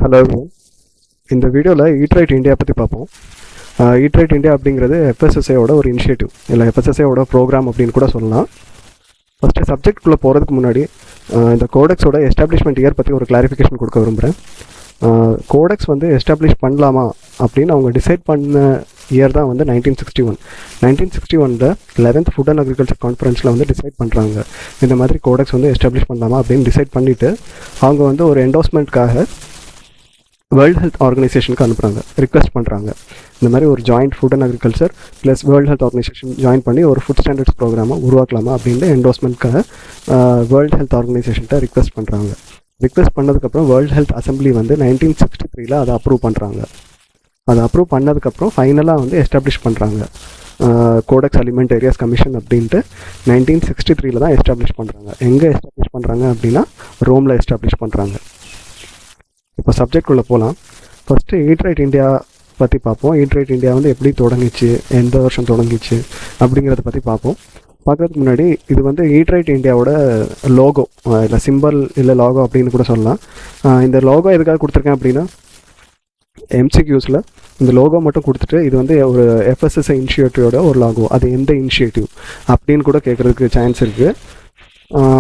Hello everyone. இந்த வீடியோவில் eat right India பற்றி பார்ப்போம். ஈட் ரைட் இந்தியா அப்படிங்கிறது எஃப்எஸ்எஸ்ஐயோட ஒரு இனிஷியேட்டிவ், இல்லை எஃப்எஸ்எஸ்ஐயோட ப்ரோக்ராம் அப்படின்னு கூட சொல்லலாம். ஃபஸ்ட்டு சப்ஜெக்ட்குள்ளே போகிறதுக்கு முன்னாடி இந்த கோடெக்ஸோட எஸ்டாப்ளிஷ்மெண்ட் இயர் பற்றி ஒரு கிளாரிஃபிகேஷன் கொடுக்க விரும்புகிறேன். கோடெக்ஸ் வந்து எஸ்டாப்ளிஷ் பண்ணலாமா அப்படின்னு அவங்க டிசைட் பண்ண இயர் தான் வந்து 1961. 1961 11th ஃபுட் அண்ட் அக்ரிகல்ச்சர் கான்ஃபரன்ஸில் வந்து டிசைட் பண்ணுறாங்க, இந்த மாதிரி கோடெக்ஸ் வந்து எஸ்டாப்ளிஷ் பண்ணலாமா அப்படின்னு டிசைட் பண்ணிவிட்டு அவங்க வந்து ஒரு என்டோஸ்மெண்ட்காக வேர்ல்டு ஹெல்த் ஆர்கனைசேஷனுக்கு அனுப்புகிறாங்க, ரிக்வெஸ்ட் பண்ணுறாங்க. இந்த மாதிரி ஒரு joint food and agriculture plus world health organisation join பண்ணி ஒரு ஃபுட் ஸ்டாண்டர்ட்ஸ் ப்ரோக்ராமை உருவாக்கலாமா அப்படின்னு என்டோஸ்மெண்ட்காக வேர்ல்டு ஹெல்த் ஆர்கனைசேஷன்கிட்ட ரிக்வெஸ்ட் பண்ணுறாங்க. ரிக்வெஸ்ட் பண்ணதுக்கப்புறம் வேர்ல்டு ஹெல்த் அசம்பிளி வந்து 1963 அதை அப்ரூவ் பண்ணுறாங்க. அதை அப்ரூவ் பண்ணதுக்கப்புறம் ஃபைனலாக வந்து எஸ்டாப்ளிஷ் பண்ணுறாங்க. கோடெக்ஸ் அலிமெண்டேரியஸ் கமிஷன் அப்படின்ட்டு 1963 தான் எஸ்டாப்ளிஷ் பண்ணுறாங்க. எங்கே எஸ்டாப்ளிஷ் பண்ணுறாங்க அப்படின்னா ரோமில் எஸ்டாப்ளிஷ் பண்ணுறாங்க. இப்போ சப்ஜெக்ட்குள்ளே போகலாம். ஃபஸ்ட்டு ஈட் ரைட் இந்தியா பற்றி பார்ப்போம். ஈட் ரைட் இந்தியா வந்து எப்படி தொடங்கிச்சு, எந்த வருஷம் தொடங்கிச்சு அப்படிங்கிறத பற்றி பார்ப்போம். பார்க்குறதுக்கு முன்னாடி இது வந்து ஈட் ரைட் இந்தியாவோட லோகோ, இல்லை சிம்பிள் இல்லை லோகோ அப்படின்னு கூட சொல்லலாம். இந்த லோகோ எதுக்காக கொடுத்துருக்கேன் அப்படின்னா எம்சிக்யூஸில் இந்த லோகோ மட்டும் கொடுத்துட்டு இது வந்து ஒரு எஃப்எஸ்எஸ்ஐ இனிஷியேட்டிவோட ஒரு லோகோ, அது எந்த இனிஷியேட்டிவ் அப்படின்னு கூட கேட்குறதுக்கு சான்ஸ் இருக்குது.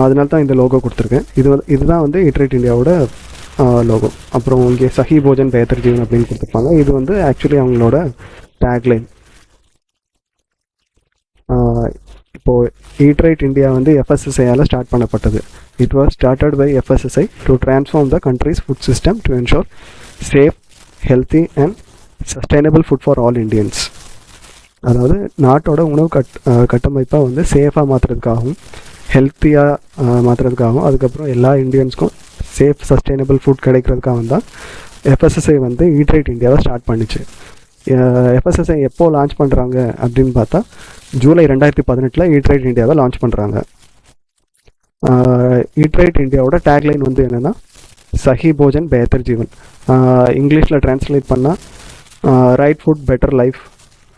அதனால தான் இந்த லோகோ கொடுத்துருக்கேன். இதுதான் வந்து ஈட் ரைட் இந்தியாவோட லோகோ. அப்புறம் இங்கே சஹி போஜன் பெஹத்தர் ஜீவன் அப்படின்னு கொடுத்துருப்பாங்க. இது வந்து ஆக்சுவலி அவங்களோட டேக்லைன். இப்போது ஈட் ரைட் இந்தியா வந்து எஃப்எஸ்எஸ்ஐயால் ஸ்டார்ட் பண்ணப்பட்டது. It was started by FSSI to transform the country's food system to ensure safe, healthy and sustainable food for all Indians. அதாவது நாட்டோட உணவு கட்டமைப்பாக வந்து சேஃபாக மாற்றுறதுக்காகவும் ஹெல்த்தியாக மாற்றுறதுக்காகவும் அதுக்கப்புறம் எல்லா இண்டியன்ஸ்க்கும் சேஃப் சஸ்டைனபிள் ஃபுட் கிடைக்கிறதுக்காக தான் எஃப்எஸ்எஸ்ஐ வந்து ஈட் ரைட் இந்தியாவை ஸ்டார்ட் பண்ணிச்சு. எஃப்எஸ்எஸ்ஐ எப்போ லான்ச் பண்ணுறாங்க அப்படின்னு பார்த்தா ஜூலை 2018 ஈட் ரைட் இந்தியாவை லான்ச் பண்ணுறாங்க. ஈட் ரைட் இந்தியாவோட டேக்லைன் வந்து என்னென்னா சஹி போஜன் பெஹத்தர் ஜீவன். இங்கிலீஷில் டிரான்ஸ்லேட் பண்ணால் ரைட் ஃபுட் பெட்டர் லைஃப்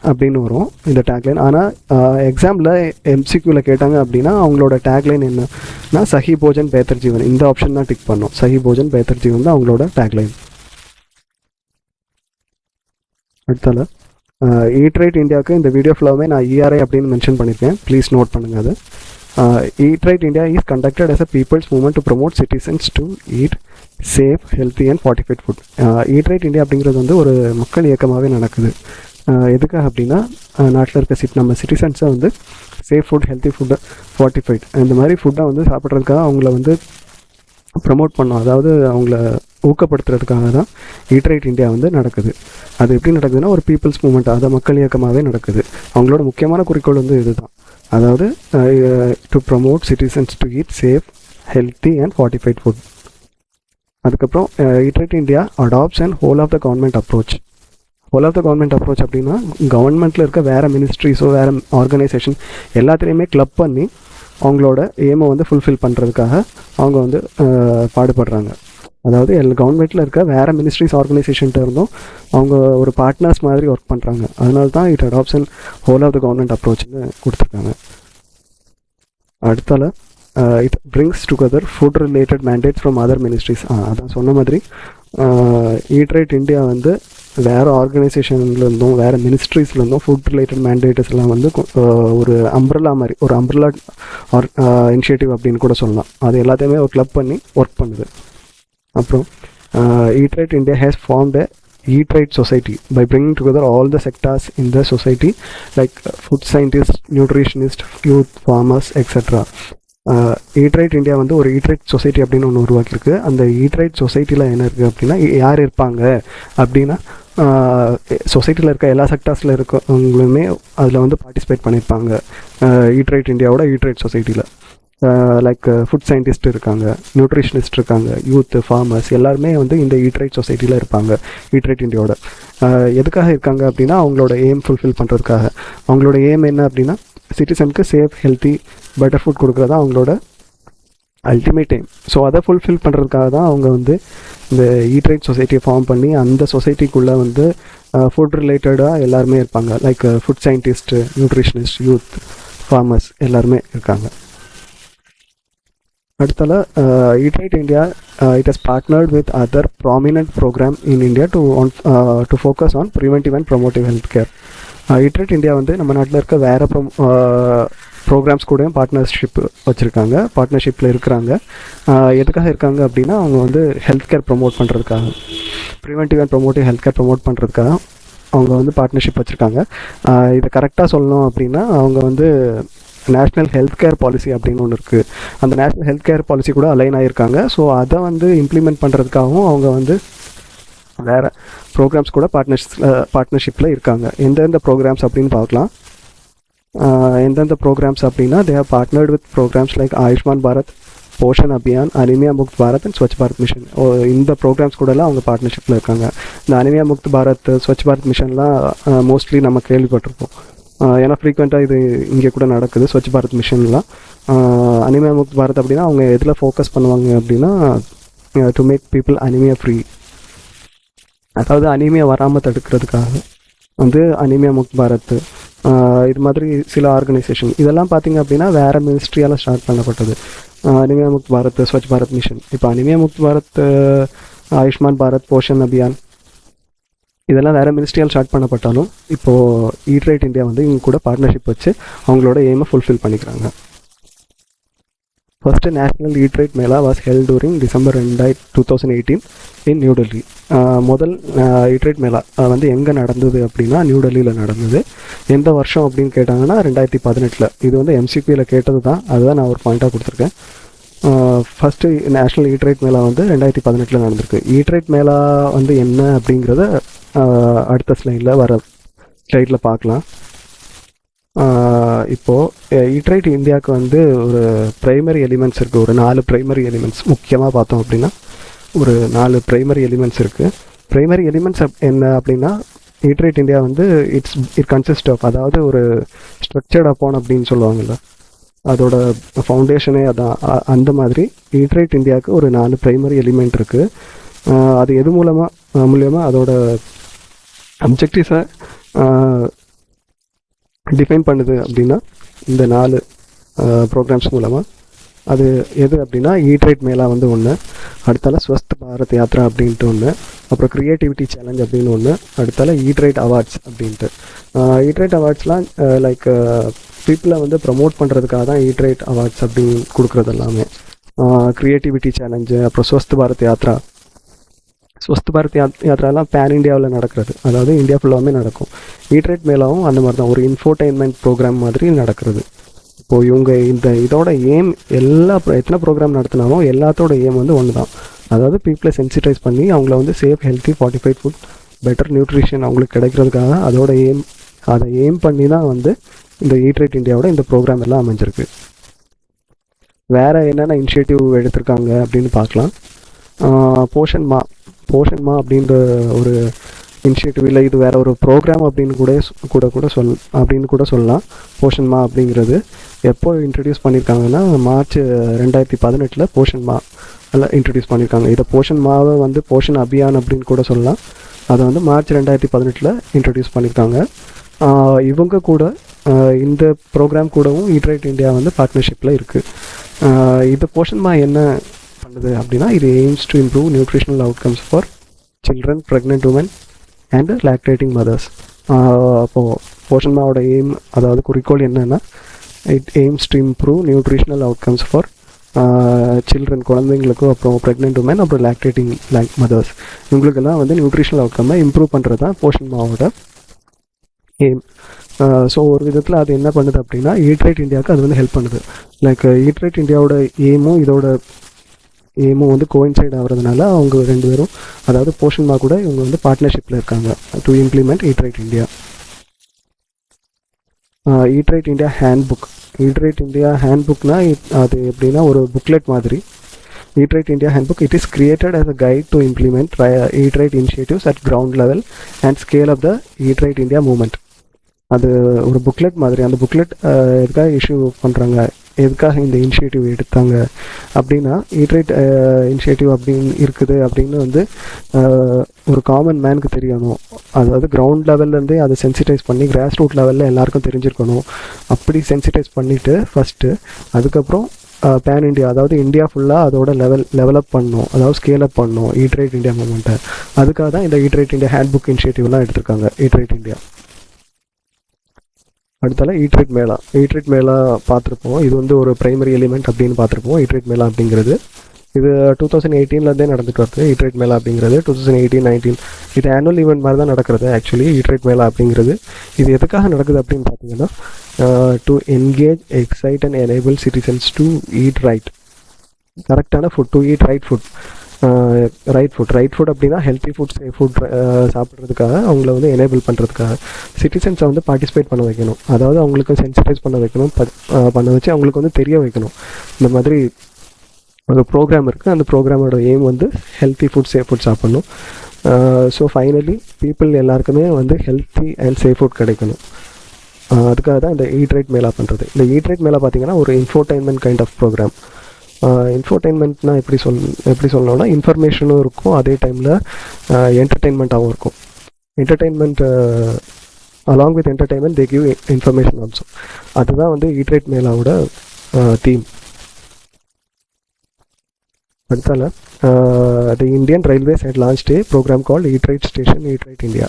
அப்படின்னு வரும் இந்த டேக்லைன். ஆனால் எக்ஸாமில் எம்சிக்யூவில் கேட்டாங்க அப்படின்னா அவங்களோட டேக்லைன் என்னன்னா சஹி போஜன் பெஹத்தர் ஜீவன். இந்த ஆப்ஷன் தான் டிக் பண்ணோம். சஹி போஜன் பெஹத்தர் ஜீவன் தான் அவங்களோட டேக்லைன். அடுத்தால ஈட் ரைட் இந்தியாவுக்கு இந்த வீடியோ ஃபுல்லாகவே நான் இஆர்ஐ அப்படின்னு மென்ஷன் பண்ணியிருக்கேன், ப்ளீஸ் நோட் பண்ணுங்கள் அது. Eat right India is conducted as a people's movement to promote citizens to eat safe, healthy and fortified food. Eat right India அப்படிங்கிறது வந்து ஒரு மக்கள் இயக்கமாகவே நடக்குது. எதுக்காக அப்படின்னா நாட்டில் இருக்க நம்ம சிட்டிசன்ஸை வந்து safe food, healthy food, fortified இந்த மாதிரி ஃபுட்டை வந்து சாப்பிட்றதுக்காக அவங்கள வந்து ப்ரமோட் பண்ணோம், அதாவது அவங்கள ஊக்கப்படுத்துறதுக்காக தான் ஈட் ரைட் இந்தியா வந்து நடக்குது. அது எப்படி நடக்குதுன்னா ஒரு பீப்புள்ஸ் மூமெண்ட், அதை மக்கள் இயக்கமாகவே நடக்குது. அவங்களோட முக்கியமான குறிக்கோள் வந்து இதுதான், அதாவது to promote citizens to eat safe, healthy and fortified food. அதுக்கப்புறம் eat right India adopts and whole of the government approach. Whole of the government approach அப்படின்னா கவர்மெண்ட்டில் இருக்க வேறு மினிஸ்ட்ரிஸோ வேறு ஆர்கனைசேஷன் எல்லாத்துலேயுமே கிளப் பண்ணி அவங்களோட எய்மை வந்து ஃபுல்ஃபில் பண்ணுறதுக்காக அவங்க வந்து பாடுபடுறாங்க. அதாவது கவர்மெண்ட்டில் இருக்க வேறு மினிஸ்ட்ரிஸ் ஆர்கனைசேஷன்கிட்ட இருந்தும் அவங்க ஒரு பார்ட்னர்ஸ் மாதிரி ஒர்க் பண்ணுறாங்க. அதனால தான் it adoption whole of the government அப்ரோச்னு கொடுத்துருக்காங்க. அடுத்தால it brings together food related mandates from other ministries. அதான் சொன்ன மாதிரி ஈட் ரைட் இந்தியா வந்து வேறு ஆர்கனைசேஷன்லேருந்தும் வேறு மினிஸ்ட்ரிஸ்லேருந்தும் ஃபுட் ரிலேட்டட் மேண்டேட்ஸ் எல்லாம் வந்து ஒரு அம்ப்ரெல்லா மாதிரி, ஒரு அம்ப்ரெல்லா இனிஷியேட்டிவ் அப்படின்னு கூட சொல்லலாம். அது எல்லாத்தையுமே ஒரு கிளப் பண்ணி ஒர்க் பண்ணுது. அப்புறம் eat right India has formed a eat right society by bringing together all the sectors in the society like food scientist, nutritionist, youth, farmers etcetera. Eat right India வந்து ஒரு ஈட் ரைட் சொசைட்டி அப்படின்னு ஒன்று உருவாக்கியிருக்கு. அந்த eat right சொசைட்டியில் என்ன இருக்குது அப்படின்னா யார் இருப்பாங்க அப்படின்னா சொசைட்டியில் இருக்க எல்லா செக்டார்ஸில் இருக்கவங்களுமே அதில் வந்து பார்ட்டிசிபேட் பண்ணியிருப்பாங்க. ஈட் ரைட் இந்தியாவோட ஈட் ரைட் சொசைட்டியில் லைக் ஃபுட் சயின்டிஸ்ட் இருக்காங்க, நியூட்ரிஷனிஸ்ட் இருக்காங்க, யூத், ஃபார்மர்ஸ் எல்லாருமே வந்து இந்த ஈட் ரைட் சொசைட்டியில் இருப்பாங்க. ஈட் ரைட் இந்தியாவோட எதுக்காக இருக்காங்க அப்படின்னா அவங்களோட எய்ம் ஃபுல்ஃபில் பண்ணுறதுக்காக. அவங்களோட எய்ம் என்ன அப்படின்னா சிட்டிசனுக்கு சேஃப், ஹெல்த்தி, பெட்டர் ஃபுட் கொடுக்குறதா அவங்களோட அல்டிமேட் எய்ம். ஸோ அதை ஃபுல்ஃபில் பண்ணுறதுக்காக தான் அவங்க வந்து இந்த ஈட் ரைட் சொசைட்டியை ஃபார்ம் பண்ணி அந்த சொசைட்டிக்குள்ளே வந்து ஃபுட் ரிலேட்டடாக எல்லாருமே இருப்பாங்க. Like food scientist, nutritionist, youth, farmers எல்லாருமே இருக்காங்க. அடுத்தால ஈட்ரைட் India it has partnered with other prominent program in India to focus on preventive and promotive healthcare. Eat right India வந்து நம்ம நாட்டில் இருக்க வேறு ப்ரோக்ராம்ஸ் கூடயும் பார்ட்னர்ஷிப்பில் இருக்கிறாங்க. எதுக்காக இருக்காங்க அப்படின்னா அவங்க வந்து ஹெல்த் கேர் ப்ரொமோட் பண்ணுறதுக்காக, preventive and promotive health care promote பண்ணுறதுக்காக அவங்க வந்து பார்ட்னர்ஷிப் வச்சுருக்காங்க. இதை கரெக்டாக சொல்லணும் அப்படின்னா அவங்க வந்து நேஷ்னல் ஹெல்த் கேர் பாலிசி அப்படின்னு ஒன்று இருக்குது. அந்த நேஷ்னல் ஹெல்த் கேர் பாலிசி கூட அலைன் ஆகியிருக்காங்க. ஸோ அதை வந்து இம்ப்ளிமெண்ட் பண்ணுறதுக்காகவும் அவங்க வந்து வேறு ப்ரோக்ராம்ஸ் கூட பார்ட்னர்ஷிப்பில் இருக்காங்க. எந்தெந்த ப்ரோக்ராம்ஸ் அப்படின்னு பார்க்கலாம். எந்தெந்த ப்ரோக்ராம்ஸ் அப்படின்னா they have partnered with programs like Ayushman Bharat, Poshan Abhiyan, anaemia Mukt Bharat and Swachh Bharat mission. இந்த ப்ரோக்ராம்ஸ் கூடலாம் அவங்க பார்ட்னர்ஷிப்பில் இருக்காங்க. இந்த அனிமியா முக்த் பாரத், ஸ்வச் பாரத் மிஷன்லாம் மோஸ்ட்லி நம்ம கேள்விப்பட்டிருப்போம். ஏன்னா ஃப்ரீக்வெண்ட்டாக இது இங்கே கூட நடக்குது. ஸ்வச் பாரத் மிஷன்லாம் அனிமியா முக்த் பாரத் அப்படின்னா அவங்க எதில் ஃபோக்கஸ் பண்ணுவாங்க அப்படின்னா to make people anaemia free, அதாவது அனிமியா வராமல் தடுக்கிறதுக்காக வந்து அனிமியா முக்த் பாரத், இது மாதிரி சில ஆர்கனைசேஷன் இதெல்லாம் பார்த்திங்க அப்படின்னா வேறு மினிஸ்ட்ரியால் ஸ்டார்ட் பண்ணப்பட்டது. Anaemia Mukt Bharat, Swachh Bharat mission. இப்போ அனிமியா முக்த் பாரத், ஆயுஷ்மான் பாரத், போஷன் அபியான் இதெல்லாம் வேறு மினிஸ்ட்ரியால் ஸ்டார்ட் பண்ணப்பட்டாலும் இப்போது ஈட்ரைட் இந்தியா வந்து இவங்க கூட பார்ட்னர்ஷிப் வச்சு அவங்களோட எய்மை ஃபுல்ஃபில் பண்ணிக்கிறாங்க. First national eat right mela was held during December 2018 in New Delhi. முதல் ஈட்ரைட் மேளா வந்து எங்கே நடந்தது அப்படின்னா நியூ டெல்லியில் நடந்தது. எந்த வருஷம் அப்படின்னு கேட்டாங்கன்னா 2018. இது வந்து எம்சிக்யூவில் கேட்டது தான், அதுதான் நான் ஒரு பாயிண்ட்டாக கொடுத்துருக்கேன். ஃபஸ்ட்டு நேஷ்னல் ஈட்ரைட் மேளா வந்து 2018 நடந்திருக்கு. ஈட்ரைட் மேளா வந்து என்ன அப்படிங்கிறத அடுத்த ஸ்லைடில் பார்க்கலாம். இப்போது ஈட்ரைட் இந்தியாவுக்கு வந்து ஒரு ப்ரைமரி எலிமெண்ட்ஸ் இருக்குது. ஒரு 4 ப்ரைமரி எலிமெண்ட்ஸ் முக்கியமாக பார்த்தோம் அப்படின்னா ஒரு 4 ப்ரைமரி எலிமெண்ட்ஸ் இருக்குது. ப்ரைமரி எலிமெண்ட்ஸ் என்ன அப்படின்னா ஈட்ரைட் இந்தியா வந்து இட் கன்சிஸ்ட் ஆஃப், அதாவது ஒரு ஸ்ட்ரக்சர்ட் அப்பான் அப்படின்னு சொல்லுவாங்கள்ல, அதோட ஃபவுண்டேஷனே அதான். அந்த மாதிரி ஈட்ரைட் இந்தியாவுக்கு ஒரு 4 ப்ரைமரி எலிமெண்ட் இருக்குது. அது எது மூலியமாக அதோட அப்ஜெக்டிவ்ஸை டிஃபைன் பண்ணுது அப்படின்னா இந்த 4 ப்ரோக்ராம்ஸ் மூலமாக. அது எது அப்படின்னா ஈட்ரைட் மேளா வந்து ஒன்று, அடுத்தால ஸ்வஸ்த் பாரத் யாத்ரா அப்படின்ட்டு ஒன்று, அப்புறம் க்ரியேட்டிவிட்டி சேலஞ்ச் அப்படின்னு ஒன்று, அடுத்தால ஈட்ரைட் அவார்ட்ஸ் அப்படின்ட்டு. ஈட்ரைட் அவார்ட்ஸ்லாம் லைக் பீப்புளை வந்து ப்ரமோட் பண்ணுறதுக்காக தான் ஈட்ரைட் அவார்ட்ஸ் அப்படின்னு கொடுக்குறது எல்லாமே. க்ரியேட்டிவிட்டி சேலஞ்சு, அப்புறம் ஸ்வஸ்த் பாரத் யாத்ரா. ஸ்வஸ்த் பாரத் யாத்ராலாம் பேன் இண்டியாவில் நடக்கிறது, அதாவது இந்தியா ஃபுல்லாமே நடக்கும். ஈட்ரைட் மேளாவும் அந்த மாதிரி தான், ஒரு இன்ஃபோர்டைன்மெண்ட் ப்ரோக்ராம் மாதிரி நடக்கிறது. இப்போது இவங்க இதோட எய்ம் எத்தனை ப்ரோக்ராம் நடத்தினாலும் எல்லாத்தோட எய்ம் வந்து ஒன்று தான், அதாவது பீப்புளை சென்சிட்டைஸ் பண்ணி அவங்கள வந்து safe, healthy, fortified food, better nutrition அவங்களுக்கு கிடைக்கிறதுக்காக அதை எய்ம் பண்ணி தான் வந்து இந்த ஈட்ரைட் இந்தியாவோட இந்த ப்ரோக்ராம் எல்லாம் அமைஞ்சிருக்கு. வேறு என்னென்ன இனிஷியேட்டிவ் எடுத்திருக்காங்க அப்படின்னு பார்க்கலாம். போஷன் மா அப்படின்ற ஒரு இனிஷியேட்டிவ், இல்லை இது வேறு ஒரு ப்ரோக்ராம் அப்படின்னு கூட சொல்லலாம். போஷன் மா அப்படிங்கிறது எப்போ இன்ட்ரடியூஸ் பண்ணியிருக்காங்கன்னா மார்ச் 2018 போஷன் மா எல்லாம் இன்ட்ரடியூஸ் பண்ணியிருக்காங்க. இதை போஷன் மாவை வந்து போஷன் அபியான் அப்படின்னு கூட சொல்லலாம். அதை வந்து மார்ச் 2018 இன்ட்ரடியூஸ் பண்ணியிருக்காங்க. இவங்க கூட இந்த ப்ரோக்ராம் கூடவும் ஈட்ரைட் இந்தியா வந்து பார்ட்னர்ஷிப்பில் இருக்குது. இது போஷன் மா என்ன பண்ணுது அப்படின்னா இது aims to improve nutritional outcomes for children, pregnant women and lactating mothers. அப்போது போஷன் மாவோட எய்ம், அதாவது குறிக்கோள் என்னென்னா it aims to improve nutritional outcomes for children, குழந்தைங்களுக்கும், அப்புறம் ப்ரெக்னென்ட் உமன், அப்புறம் லாக்டேட்டிங் மதர்ஸ், இவங்களுக்கெல்லாம் வந்து நியூட்ரிஷனல் அவுட்கம்மை இம்ப்ரூவ் பண்ணுறது தான் போஷன் மாவோட எய்ம். ஸோ ஒரு விதத்தில் அது என்ன பண்ணுது அப்படின்னா ஈட்ரைட் இந்தியாவுக்கு அது வந்து ஹெல்ப் பண்ணுது. லைக் ஈட்ரைட் இந்தியாவோட இதோட எய்மும் வந்து கோயின்சைட் ஆகிறதுனால அவங்க 2 பேரும், அதாவது போஷன் மா கூட இவங்க வந்து பார்ட்னர்ஷிப்பில் இருக்காங்க to implement eat right India. Eat right India handbook. Eat right India ஹேண்ட்புக்னா அது எப்படின்னா ஒரு புக்லெட் மாதிரி. Eat right India handbook it is created as a guide to implement eat right initiatives at ground level and scale of the eat right India movement. அது ஒரு booklet மாதிரி. அந்த booklet எதுக்காக இஷ்யூ பண்ணுறாங்க, எதுக்காக இந்த இனிஷியேட்டிவ் எடுத்தாங்க அப்படின்னா ஈட்ரைட் இனிஷியேட்டிவ் அப்படின்னு இருக்குது அப்படின்னு வந்து ஒரு காமன் மேனுக்கு தெரியணும். அதாவது கிரவுண்ட் லெவல்லேருந்தே அதை சென்சிட்டைஸ் பண்ணி கிராஸ் ரூட் லெவலில் எல்லாருக்கும் தெரிஞ்சிருக்கணும். அப்படி சென்சிட்டைஸ் பண்ணிவிட்டு ஃபஸ்ட்டு அதுக்கப்புறம் பேன் இண்டியா, அதாவது இந்தியா ஃபுல்லாக அதோட லெவலப் பண்ணணும், அதாவது ஸ்கேல் அப் பண்ணணும் ஈட் ரைட் இந்தியா மூமெண்ட்டை. அதுக்காக தான் இந்த ஈட் ரைட் இந்தியா ஹேண்ட்புக் இனிஷியேட்டிவ்லாம் எடுத்திருக்காங்க ஈட் ரைட் இந்தியா. அடுத்தால ஈட் ரைட் மேலா பார்த்துருப்போம். இது வந்து ஒரு பிரைமரி எலிமெண்ட் அப்படின்னு பார்த்துருப்போம். ஈட் ரைட் மேலா அப்படிங்கிறது இது 2018 நடந்துட்டு வருது. ஈட் ரைட் மேலா அப்படிங்கிறது 2018-19 இது ஆனுவல் ஈவெண்ட் மாதிரி தான் நடக்கிறது. ஆக்சுவலி ஈட் ரைட் மேலா அப்படிங்கிறது இது எதுக்காக நடக்குது அப்படின்னு பார்த்தீங்கன்னா, to engage, excite and enable citizens to eat right, கரெக்டான food, to eat right food. Right food அப்படின்னா ஹெல்த்தி ஃபுட், சேஃப் ஃபுட் சாப்பிட்றதுக்காக அவங்கள வந்து எனேபிள் பண்ணுறதுக்காக சிட்டிசன்ஸை வந்து பார்ட்டிசிபேட் பண்ண வைக்கணும். அதாவது அவங்களுக்கு சென்சிட்டைஸ் பண்ண வைக்கணும், பண்ண வச்சு அவங்களுக்கு வந்து தெரிய வைக்கணும் இந்த மாதிரி ஒரு ப்ரோக்ராம் இருக்குது. அந்த ப்ரோக்ராமோட எய்ம் வந்து ஹெல்த்தி ஃபுட், சேஃப் ஃபுட் சாப்பிட்ணும். ஸோ ஃபைனலி பீப்புள் எல்லாருக்குமே வந்து ஹெல்த்தி அண்ட் சேஃப் ஃபுட் கிடைக்கணும். அதுக்காக தான் இந்த ஈட் ரைட் மேலா பண்ணுறது. இந்த ஈட் ரைட் மேலா பார்த்தீங்கன்னா ஒரு இன்ஃபோடைன்மெண்ட் கைண்ட் ஆஃப் ப்ரோக்ராம். இன்ஃபோடைன்மெண்ட்னா எப்படி சொல்லணும்னா இன்ஃபர்மேஷனும் இருக்கும், அதே டைமில் என்டர்டெயின்மெண்ட்டாகவும் இருக்கும். Entertainment along with entertainment they give information also. அதுதான் வந்து ஈட் ரைட் மேலாவோட தீம். அடுத்தால தி Indian railways had launched a program called Eat Right Station, Eat Right India.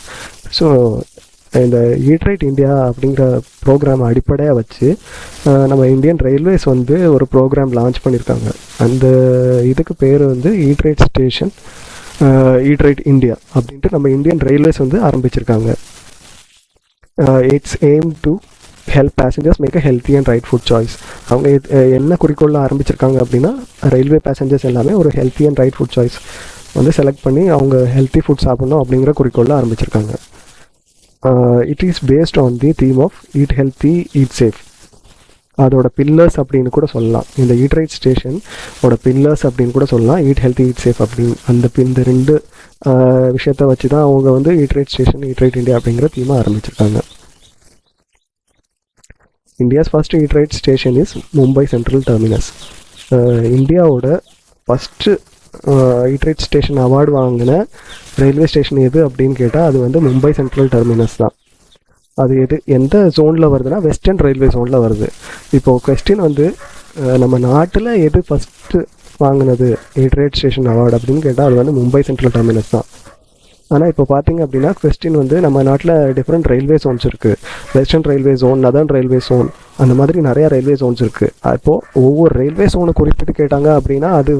So இந்த ஈட் ரைட் இந்தியா அப்படிங்கிற ப்ரோக்ராம் அடிப்படையாக வச்சு நம்ம இந்தியன் ரயில்வேஸ் வந்து ஒரு ப்ரோக்ராம் லான்ச் பண்ணியிருக்காங்க. அந்த இதுக்கு பேர் வந்து eat right station, eat right India அப்படின்ட்டு நம்ம இந்தியன் ரயில்வேஸ் வந்து ஆரம்பிச்சிருக்காங்க. It's aim to help passengers make a healthy and right food choice. அவங்க என்ன குறிக்கோளில் ஆரம்பிச்சிருக்காங்க அப்படின்னா, ரயில்வே பேசஞ்சர்ஸ் எல்லாமே ஒரு healthy and right food choice வந்து செலக்ட் பண்ணி அவங்க ஹெல்த்தி ஃபுட் சாப்பிட்ணும் அப்படிங்கிற குறிக்கோளில் ஆரம்பிச்சிருக்காங்க. It is based on the theme of eat healthy, eat safe. அதோட பில்லர்ஸ் அப்படின்னு கூட சொல்லலாம். இந்த ஈட் ரைட் ஸ்டேஷன் ஓட பில்லர்ஸ் அப்படின்னு கூட சொல்லலாம். ஈட் ஹெல்த்தி, ஈட் சேஃப் அப்படின்னு இந்த ரெண்டு விஷயத்தை வச்சு தான் அவங்க வந்து eat right station, eat right India அப்படிங்கிற தீமை ஆரம்பிச்சிருக்காங்க. India's first eat right station is Mumbai Central terminus. இந்தியாவோட first eat right station award வாங்கின ரயில்வே ஸ்டேஷன் எது அப்படின்னு கேட்டால் அது வந்து மும்பை சென்ட்ரல் டெர்மினஸ் தான். அது எந்த ஜோனில் வருதுன்னா வெஸ்டர்ன் ரயில்வே ஜோனில் வருது. இப்போது கொஸ்டின் வந்து நம்ம நாட்டில் எது ஃபஸ்ட்டு வாங்கினது ஈட் ரைட் ஸ்டேஷன் அவார்டு அப்படின்னு கேட்டால் அது வந்து மும்பை சென்ட்ரல் டெர்மினஸ் தான். ஆனால் இப்போ பார்த்தீங்க அப்படின்னா கொஸ்டின் வந்து நம்ம நாட்டில் டிஃப்ரெண்ட் ரயில்வே ஜோன்ஸ் இருக்குது. Western railway zone, northern railway zone, அந்த மாதிரி நிறையா ரயில்வே ஜோன்ஸ் இருக்குது. அப்போது ஒவ்வொரு ரயில்வே ஜோனை குறிப்பிட்டு கேட்டாங்க அப்படின்னா அது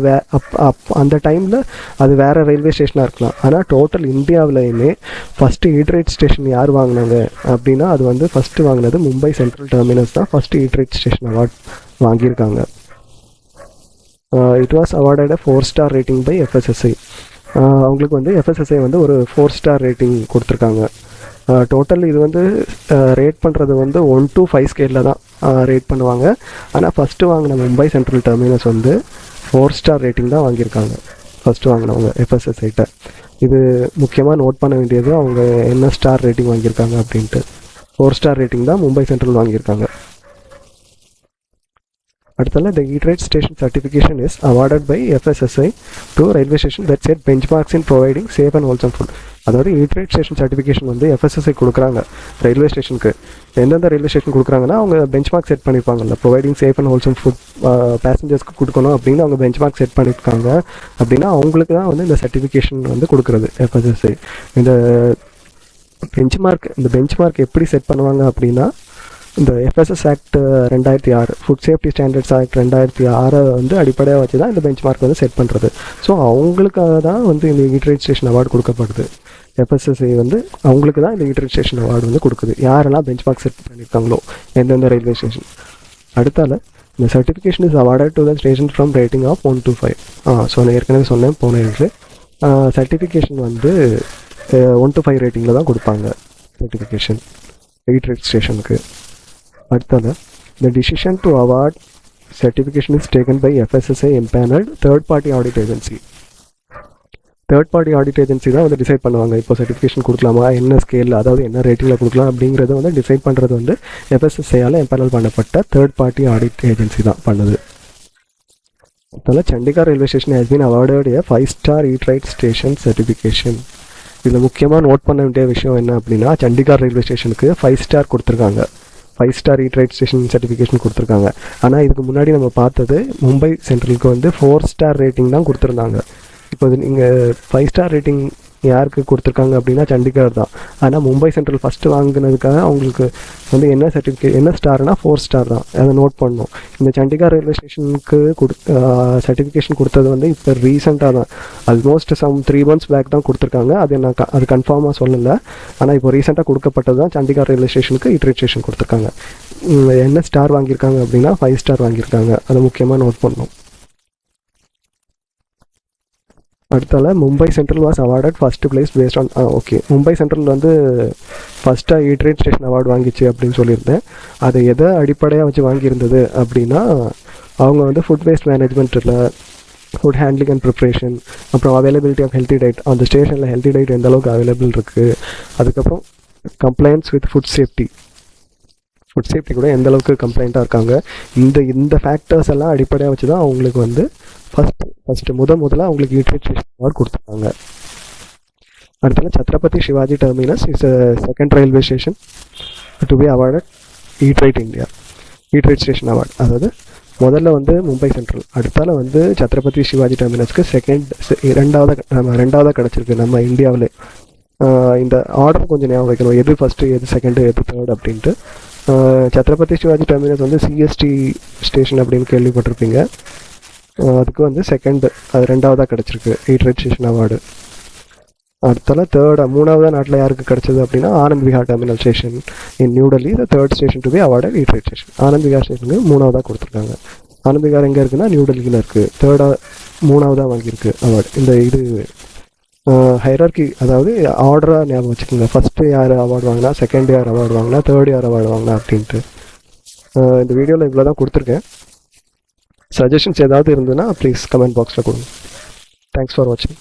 அந்த டைமில் அது வேறு ரயில்வே ஸ்டேஷனாக இருக்கலாம். ஆனால் டோட்டல் இந்தியாவிலையுமே ஃபஸ்ட்டு ஈட் ரைட் ஸ்டேஷன் யார் வாங்கினாங்க அப்படின்னா அது வந்து ஃபஸ்ட்டு வாங்கினது மும்பை சென்ட்ரல் டெர்மினஸ் தான் first eat right station award வாங்கியிருக்காங்க. It was awarded a 4-star rating by FSSAI. அவங்களுக்கு வந்து FSSAI வந்து ஒரு 4-star ரேட்டிங் கொடுத்துருக்காங்க. டோட்டல் இது வந்து ரேட் பண்ணுறது வந்து 1 to 5 ஸ்கேலில் தான் ரேட் பண்ணுவாங்க. ஆனால் ஃபஸ்ட்டு வாங்கின மும்பை சென்ட்ரல் டெர்மினஸ் வந்து 4-star ரேட்டிங் தான் வாங்கியிருக்காங்க ஃபஸ்ட்டு வாங்கினவங்க FSSAIட்ட. இது முக்கியமாக நோட் பண்ண வேண்டியது அவங்க என்ன ஸ்டார் ரேட்டிங் வாங்கியிருக்காங்க அப்படின்ட்டு. 4-star ரேட்டிங் தான் மும்பை சென்ட்ரல் வாங்கியிருக்காங்க. அடுத்தல the Eat Right Station certification is awarded by FSSAI to railway station that set benchmarks in providing safe and wholesome food. அதாவது ஈட் ரைட் ஸ்டேஷன் சர்டிஃபிகேஷன் வந்து FSSAI கொடுக்குறாங்க railway ஸ்டேஷனுக்கு. எந்தெந்த railway station கொடுக்குறாங்கன்னா அவங்க benchmark set பண்ணியிருப்பாங்கல்ல, providing safe and wholesome food பேசஞ்சர்ஸ்க்கு கொடுக்கணும் அப்படின்னு அவங்க பெஞ்ச்மார்க் செட் பண்ணியிருக்காங்க அப்படின்னா அவங்களுக்கு தான் வந்து இந்த சர்டிஃபிகேஷன் வந்து கொடுக்குறது FSSAI. இந்த பெஞ்ச்மார்க் எப்படி செட் பண்ணுவாங்க அப்படின்னா இந்த FSS act 2006, food safety standards act 2006 வந்து அடிப்படையாக வச்சு தான் இந்த பெஞ்ச்மார்க் வந்து செட் பண்ணுறது. ஸோ அவங்களுக்காக தான் வந்து இந்த ஈட் ரைட் ஸ்டேஷன் அவார்டு கொடுக்கப்படுது. FSSAI வந்து அவங்களுக்கு தான் இந்த ஈட் ரைட் ஸ்டேஷன் அவார்டு வந்து கொடுக்குது, யாரெல்லாம் பெஞ்ச்மார்க் செட் பண்ணியிருக்காங்களோ எந்தெந்த ரயில்வே ஸ்டேஷன். அடுத்தால இந்த certification is awarded to the station from rating of 1 to 5. So நான் ஏற்கனவே சொன்னேன் போன இடத்துல சர்டிஃபிகேஷன் வந்து 1 to 5 ரேட்டிங்கில் தான் கொடுப்பாங்க சர்டிஃபிகேஷன் ஈட் ரைட் ஸ்டேஷனுக்கு. அடுத்தால the decision to award certification is taken by FSSAI empaneled third party audit agency. Third party audit agency தான் வந்து டிசைட் பண்ணுவாங்க இப்போ சர்டிஃபிகேஷன் கொடுக்கலாமா, என்ன ஸ்கேலில், அதாவது என்ன ரேட்டிங்கில் கொடுக்கலாம் அப்படிங்கிறத வந்து டிசைட் பண்ணுறது வந்து FSSAIயால் எம்பேனல் பண்ணப்பட்ட தேர்ட் பார்ட்டி ஆடிட் ஏஜென்சி தான் பண்ணுது. அதனால் Chandigarh railway station has been awarded a 5-star eat right station certification. இதில் முக்கியமாக நோட் பண்ண வேண்டிய விஷயம் என்ன அப்படின்னா சண்டிகார் ரயில்வே ஸ்டேஷனுக்கு 5 ஸ்டார் கொடுத்துருக்காங்க. 5 star eat right station certification கொடுத்துருக்காங்க. ஆனால் இதுக்கு முன்னாடி நம்ம பார்த்தது மும்பை சென்ட்ரலுக்கு வந்து 4 ஸ்டார் ரேட்டிங் தான் கொடுத்துருந்தாங்க. இப்போ நீங்கள் 5 ஸ்டார் ரேட்டிங் யாருக்கு கொடுத்துருக்காங்க அப்படின்னா சண்டிகர் தான். ஆனால் மும்பை சென்ட்ரல் ஃபஸ்ட்டு வாங்கினதுக்காக அவங்களுக்கு வந்து என்ன சர்டிஃபிகேட் என்ன ஸ்டார்னா 4 ஸ்டார் தான், அதை நோட் பண்ணணும். இந்த சண்டிகர் ரயில்வே ஸ்டேஷனுக்கு சர்டிஃபிகேஷன் கொடுத்தது வந்து இப்போ ரீசெண்டாக தான், ஆல்மோஸ்ட் 3 months பேக் தான் கொடுத்துருக்காங்க. அது கன்ஃபார்மாக சொல்லலை. ஆனால் இப்போ ரீசெண்டாக கொடுக்கப்பட்டது தான் சண்டிகர் ரயில்வே ஸ்டேஷனுக்கு ஈட் ரைட் ஸ்டேஷன் கொடுத்துருக்காங்க. என்ன ஸ்டார் வாங்கியிருக்காங்க அப்படின்னா 5 ஸ்டார் வாங்கியிருக்காங்க. அதை முக்கியமாக நோட் பண்ணணும். அடுத்தால Mumbai central was awarded first place based on okay, Mumbai central வந்து ஃபஸ்ட்டாக ஈட் ரைட் ஸ்டேஷன் அவார்டு வாங்கிச்சு அப்படின்னு சொல்லியிருந்தேன். அதை எதை அடிப்படையாக வச்சு வாங்கியிருந்தது அப்படின்னா, அவங்க வந்து ஃபுட் வேஸ்ட் மேனேஜ்மெண்ட்டில் ஃபுட் ஹேண்ட்லிங் அண்ட் ப்ரிப்ரேஷன், அப்புறம் அவைலபிலிட்டி ஆஃப் ஹெல்த்தி டயட், அந்த ஸ்டேஷனில் ஹெல்த்தி டயட் எந்த அளவுக்கு அவைலபிள் இருக்குது, அதுக்கப்புறம் கம்ப்ளைண்ட்ஸ் வித் ஃபுட் சேஃப்டி கூட எந்த அளவுக்கு கம்ப்ளைண்ட்டாக இருக்காங்க, இந்த ஃபேக்டர்ஸ் எல்லாம் அடிப்படையாக வச்சு தான் அவங்களுக்கு வந்து ஃபஸ்ட்டு முதல்ல அவங்களுக்கு ஈட் ரைட் ஸ்டேஷன் அவார்டு கொடுத்துருக்காங்க. அடுத்தது Chhatrapati Shivaji terminus is second railway station to be awarded eat right India eat right station award. அதாவது முதல்ல வந்து மும்பை சென்ட்ரல், அடுத்தால வந்து சத்ரபதி சிவாஜி டெர்மினஸ்க்கு ரெண்டாவதாக கிடச்சிருக்கு நம்ம இந்தியாவில். இந்த ஆர்டர் கொஞ்சம் ஞாபகம் வைக்கணும், எது ஃபஸ்ட்டு எது செகண்டு எது தேர்ட் அப்படின்ட்டு. சத்ரபதி சிவாஜி டெர்மினஸ் வந்து சிஎஸ்டி ஸ்டேஷன் அப்படின்னு கேள்விப்பட்டிருப்பீங்க. அதுக்கு வந்து அது ரெண்டாவதாக கிடச்சிருக்கு ஈட் ரைட் ஸ்டேஷன் அவார்டு. அடுத்தால மூணாவதாக நாட்டில் யாருக்கு கிடச்சிது அப்படின்னா Anand Vihar terminal station in New Delhi the third station to be awarded eat right station. Anand Vihar ஸ்டேஷனுக்கு மூணாவதாக கொடுத்துருக்காங்க. ஆனந்த் விஹார் எங்கே இருக்குன்னா நியூ டெல்லியில் இருக்குது. மூணாவதாக வாங்கியிருக்கு அவார்டு. இது ஹைரார்கி, அதாவது ஆர்டராக ஞாபகம் வச்சுக்கோங்க. ஃபஸ்ட்டு யார் அவார்டு வாங்கினா, செகண்ட் யார் அவார்டு வாங்கினா, தேர்ட் யார் அவார்டு வாங்கினா அப்படின்ட்டு. இந்த வீடியோவில் இவ்வளோ தான் கொடுத்துருக்கேன். சஜஷன்ஸ் ஏதாவது இருந்ததுன்னா ப்ளீஸ் கமெண்ட் பாக்ஸில் கொடுங்க. தேங்க்ஸ் ஃபார் வாட்சிங்.